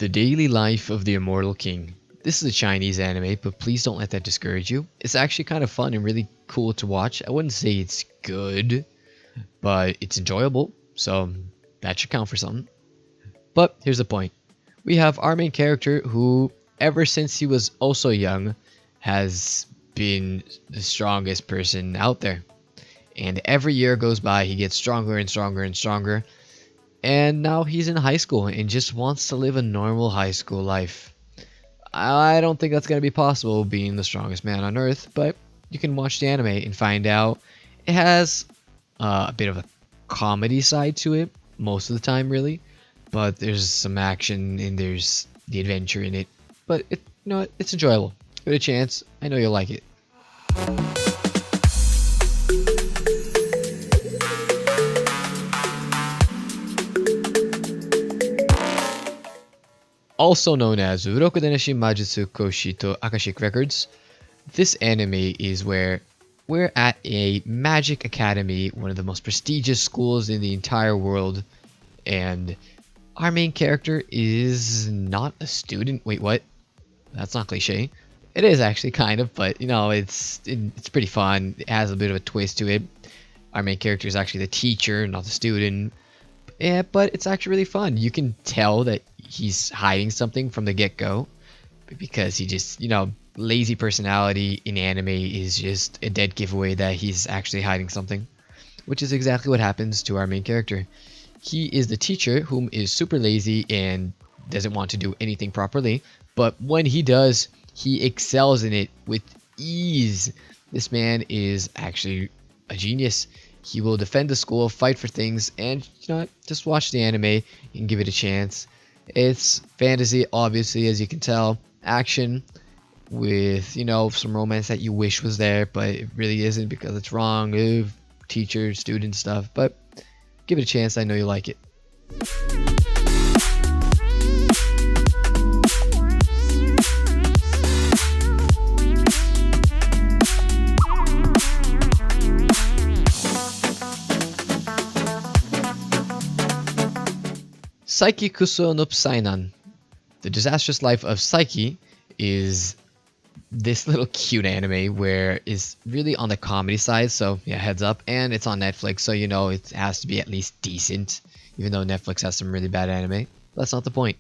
The Daily Life of the Immortal King. This is a Chinese anime, but please don't let that discourage you. It's actually kind of fun and really cool to watch. I wouldn't say it's good, but it's enjoyable, so that should count for something. But here's the point. We have our main character who, ever since he was also young, has been the strongest person out there. And every year goes by, he gets stronger and stronger and stronger. And now he's in high school and just wants to live a normal high school life. I don't think that's going to be possible being the strongest man on earth, but you can watch the anime and find out. It has a bit of a comedy side to it, most of the time really, but there's some action and there's the adventure in it. But it's enjoyable. Give it a chance. I know you'll like it. Also known as Uroku Deneshi Majutsu Koshi to AKASHIC Records, this anime is where we're at a magic academy, one of the most prestigious schools in the entire world, and our main character is not a student. Wait, what? That's not cliche. It is actually kind of, but it's pretty fun. It has a bit of a twist to it. Our main character is actually the teacher, not the student. Yeah, but it's actually really fun. You can tell that he's hiding something from the get-go because he just, lazy personality in anime is just a dead giveaway that he's actually hiding something, which is exactly what happens to our main character. He is the teacher whom is super lazy and doesn't want to do anything properly, but when he does, he excels in it with ease. This man is actually a genius. He will defend the school, fight for things, and just watch the anime and give it a chance. It's fantasy, obviously, as you can tell. Action with, some romance that you wish was there, but it really isn't because it's wrong. Teacher, student stuff. But give it a chance. I know you like it. SAIKI Kuso no Psainan. The Disastrous Life of SAIKI is this little cute anime where it's really on the comedy side, so yeah, heads up, and it's on Netflix, so it has to be at least decent, even though Netflix has some really bad anime. That's not the point.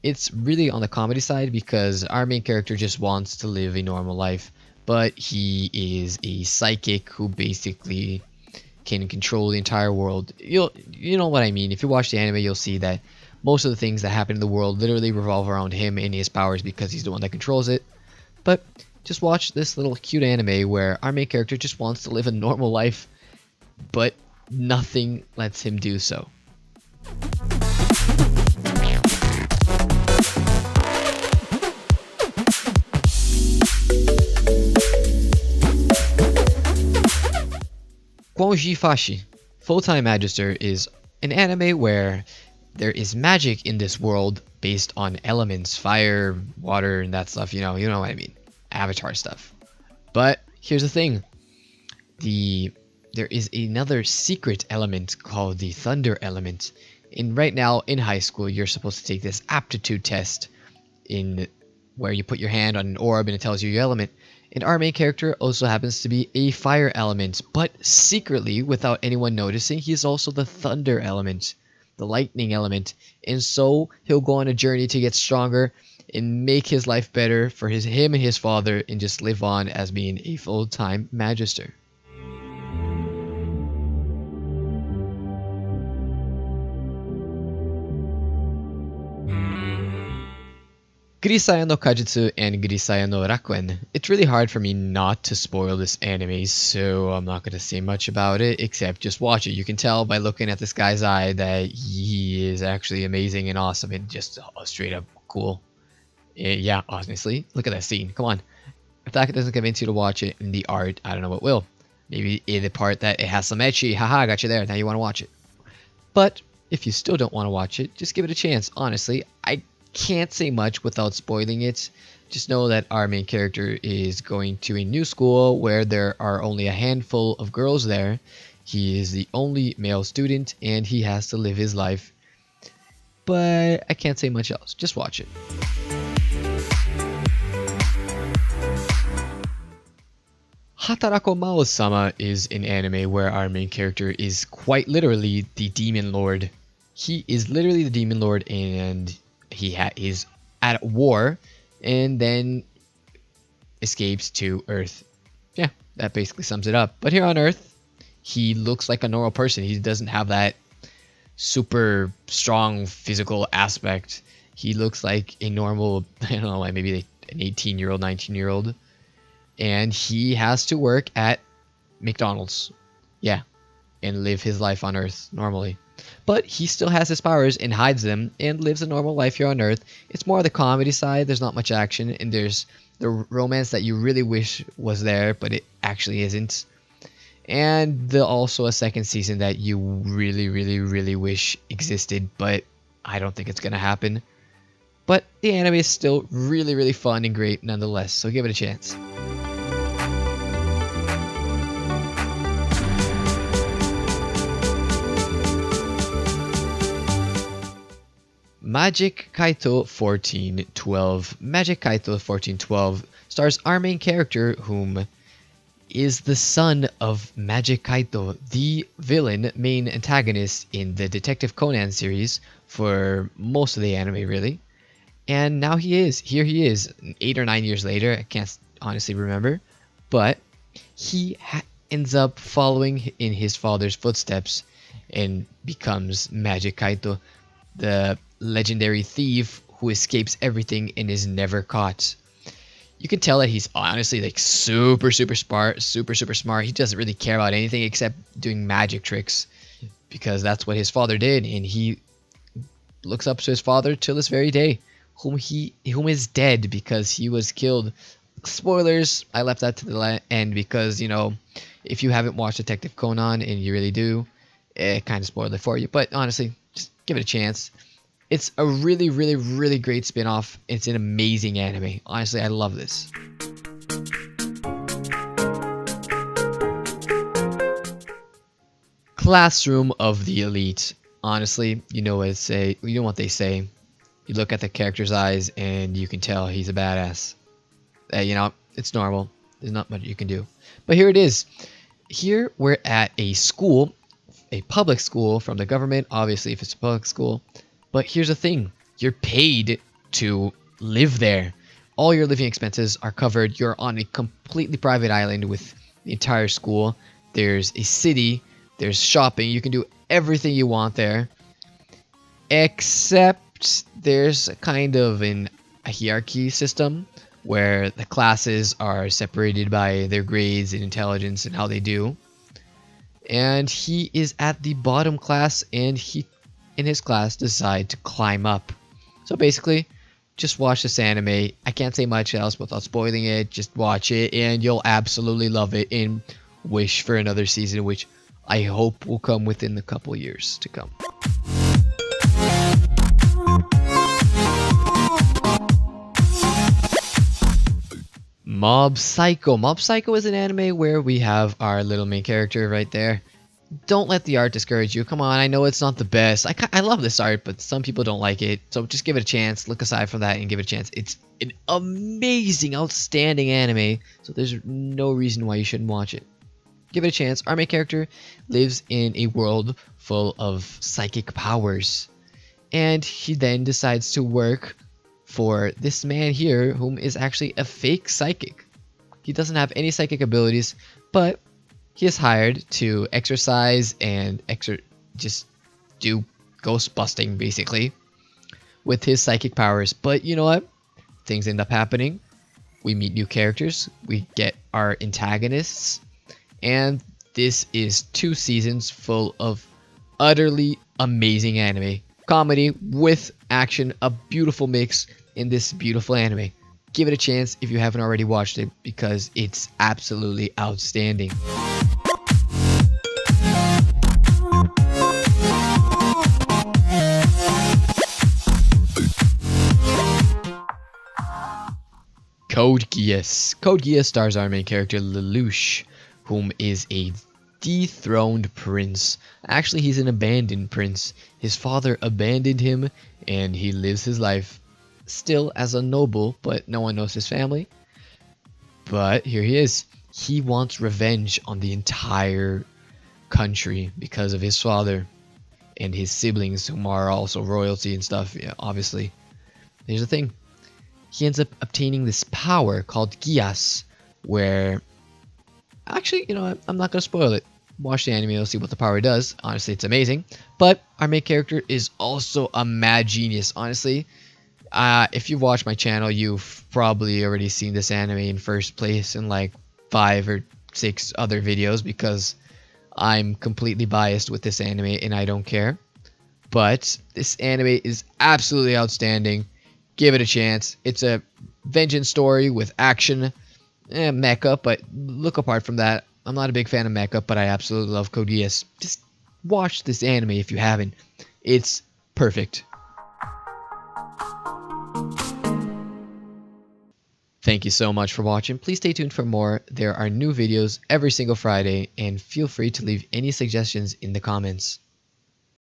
It's really on the comedy side because our main character just wants to live a normal life, but he is a psychic who basically can control the entire world. You know what I mean. If you watch the anime, you'll see that most of the things that happen in the world literally revolve around him and his powers because he's the one that controls it. But just watch this little cute anime where our main character just wants to live a normal life, but nothing lets him do so. Quonji Fashi, Full-Time Magister, is an anime where there is magic in this world based on elements, fire, water, and that stuff. You know what I mean. Avatar stuff. But here's the thing. There is another secret element called the thunder element. And right now in high school, you're supposed to take this aptitude test where you put your hand on an orb and it tells you your element. And our main character also happens to be a fire element, but secretly, without anyone noticing, he's also the thunder element, the lightning element. And so he'll go on a journey to get stronger and make his life better for him and his father, and just live on as being a full-time magister. GRISAIA no Kajutsu and GRISAIA no Rakuen. It's really hard for me not to spoil this anime, so I'm not going to say much about it, except just watch it. You can tell by looking at this guy's eye that he is actually amazing and awesome and just straight up cool. Yeah, honestly, look at that scene. Come on. If that doesn't convince you to watch it in the art, I don't know what will. Maybe in the part that it has some ecchi. Haha, got you there. Now you want to watch it. But if you still don't want to watch it, just give it a chance. Honestly, I can't say much without spoiling it. Just know that our main character is going to a new school where there are only a handful of girls there. He is the only male student and he has to live his life but I can't say much else. Just watch it. Hatarako Mao-sama is an anime where our main character is quite literally the Demon Lord. He is literally the Demon Lord, and he is at war and then escapes to Earth. Yeah, that basically sums it up. But here on Earth, he looks like a normal person. He doesn't have that super strong physical aspect. He looks like a normal, I don't know, like maybe an 18-year-old, 19-year-old. And he has to work at McDonald's. Yeah, and live his life on Earth normally. But he still has his powers and hides them and lives a normal life here on Earth. It's more the comedy side. There's not much action, and there's the romance that you really wish was there, but it actually isn't. And also a second season that you really wish existed, but I don't think it's going to happen. But the anime is still really fun and great nonetheless, so give it a chance. Magic KAITO 1412. Magic KAITO 1412 stars our main character, whom is the son of Magic KAITO, the villain main antagonist in the Detective Conan series for most of the anime, really. And now here he is, 8 or 9 years later, I can't honestly remember, but he ends up following in his father's footsteps and becomes Magic KAITO, the legendary thief who escapes everything and is never caught. You can tell that he's honestly like super smart, super smart. He doesn't really care about anything except doing magic tricks, because that's what his father did, and he looks up to his father till this very day, whom is dead because he was killed. Spoilers, I left that to the end because, you know, if you haven't watched Detective Conan, and you really do, it kind of spoiled it for you. But honestly, just give it a chance. It's a really great spin-off. It's an amazing anime. Honestly, I love this. Classroom of the Elite. Honestly, you know what they say. You look at the character's eyes and you can tell he's a badass. You know, it's normal. There's not much you can do. But here it is. Here we're at a school, a public school from the government, obviously if it's a public school. But here's the thing, you're paid to live there. All your living expenses are covered. You're on a completely private island with the entire school. There's a city, there's shopping, you can do everything you want there. Except there's kind of a hierarchy system where the classes are separated by their grades and intelligence and how they do. And he is at the bottom class, and he in his class decide to climb up. So basically, just watch this anime. I can't say much else without spoiling it. Just watch it and you'll absolutely love it and wish for another season, which I hope will come within the couple years to come. Mob Psycho. Mob Psycho is an anime where we have our little main character right there. Don't let the art discourage you. Come on, I know it's not the best. I love this art, but some people don't like it. So just give it a chance. Look aside from that and give it a chance. It's an amazing, outstanding anime. So there's no reason why you shouldn't watch it. Give it a chance. Our main character lives in a world full of psychic powers. And he then decides to work for this man here, whom is actually a fake psychic. He doesn't have any psychic abilities, but he is hired to exercise and just do ghost busting, basically, with his psychic powers. But you know what? Things end up happening. We meet new characters. We get our antagonists. And this is 2 seasons full of utterly amazing anime. Comedy with action, a beautiful mix in this beautiful anime. Give it a chance if you haven't already watched it, because it's absolutely outstanding. Code Geass. Code Geass stars our main character Lelouch, whom is a dethroned prince. Actually, he's an abandoned prince. His father abandoned him, and he lives his life still as a noble, but no one knows his family. But here he is. He wants revenge on the entire country because of his father and his siblings, whom are also royalty and stuff. Yeah, obviously. Here's the thing. He ends up obtaining this power called GEASS, where... Actually, you know what? I'm not going to spoil it. Watch the anime, you'll see what the power does. Honestly, it's amazing. But our main character is also a mad genius, honestly. If you've watched my channel, you've probably already seen this anime in first place in like 5 or 6 other videos, because I'm completely biased with this anime and I don't care. But this anime is absolutely outstanding. Give it a chance. It's a vengeance story with action, mecha, but look apart from that. I'm not a big fan of mecha, but I absolutely love Code Geass. Just watch this anime if you haven't. It's perfect. Thank you so much for watching. Please stay tuned for more. There are new videos every single Friday, and feel free to leave any suggestions in the comments.